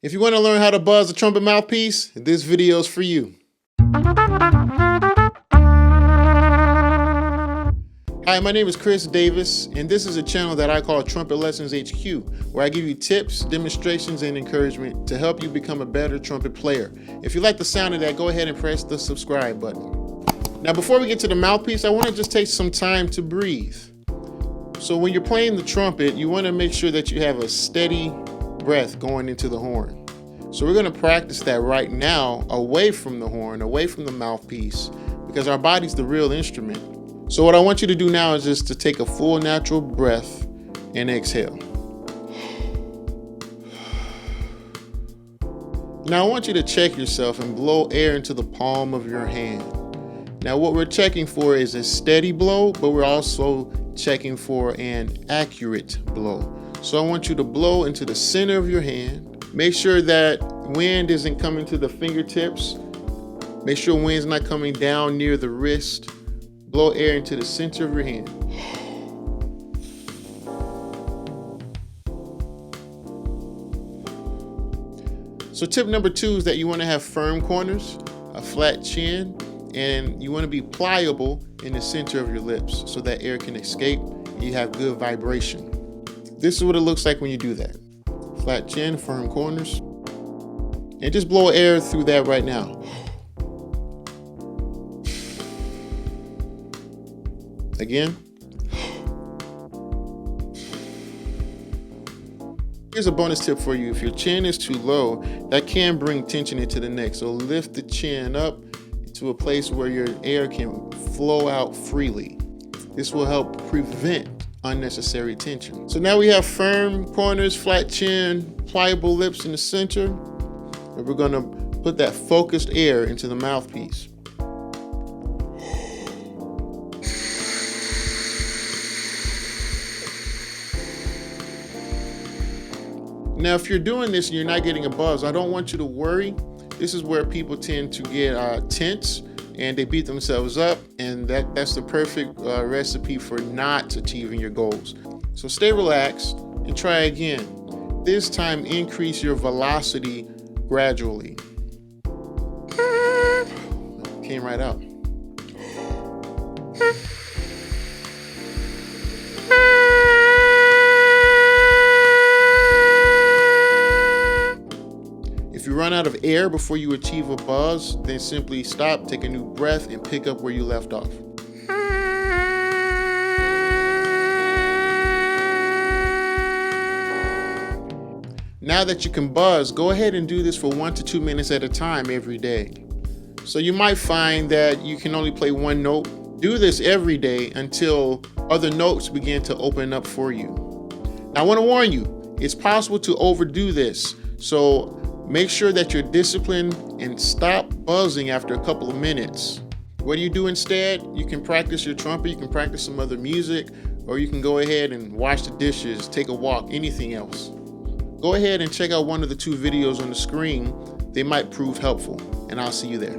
If you want to learn how to buzz a trumpet mouthpiece, this video is for you. Hi, my name is Chris Davis, and this is a channel that I call Trumpet Lessons HQ, where I give you tips, demonstrations, and encouragement to help you become a better trumpet player. If you like the sound of that, go ahead and press the subscribe button. Now, before we get to the mouthpiece, I want to just take some time to breathe. So when you're playing the trumpet, you want to make sure that you have a steady breath going into the horn. So we're going to practice that right now, away from the horn, away from the mouthpiece, because our body's the real instrument. So what I want you to do now is just to take a full natural breath and exhale. Now I want you to check yourself and blow air into the palm of your hand. Now what we're checking for is a steady blow, but we're also checking for an accurate blow. So I want you to blow into the center of your hand. Make sure that wind isn't coming to the fingertips. Make sure wind's not coming down near the wrist. Blow air into the center of your hand. So tip number 2 is that you want to have firm corners, a flat chin, and you want to be pliable in the center of your lips so that air can escape and you have good vibration. This is what it looks like when you do that. Flat chin, firm corners. And just blow air through that right now. Again. Here's a bonus tip for you. If your chin is too low, that can bring tension into the neck. So lift the chin up to a place where your air can flow out freely. This will help prevent unnecessary tension. So now we have firm corners, flat chin, pliable lips in the center. And we're going to put that focused air into the mouthpiece. Now, if you're doing this and you're not getting a buzz, I don't want you to worry. This is where people tend to get tense and they beat themselves up, and that's the perfect recipe for not achieving your goals. So stay relaxed and try again. This time, increase your velocity gradually. Came right out. If you run out of air before you achieve a buzz, then simply stop, take a new breath, and pick up where you left off. Now that you can buzz, go ahead and do this for 1 to 2 minutes at a time every day. So you might find that you can only play one note. Do this every day until other notes begin to open up for you. Now I want to warn you, it's possible to overdo this. So make sure that you're disciplined and stop buzzing after a couple of minutes. What do you do instead? You can practice your trumpet, you can practice some other music, or you can go ahead and wash the dishes, take a walk, anything else. Go ahead and check out one of the 2 videos on the screen. They might prove helpful, and I'll see you there.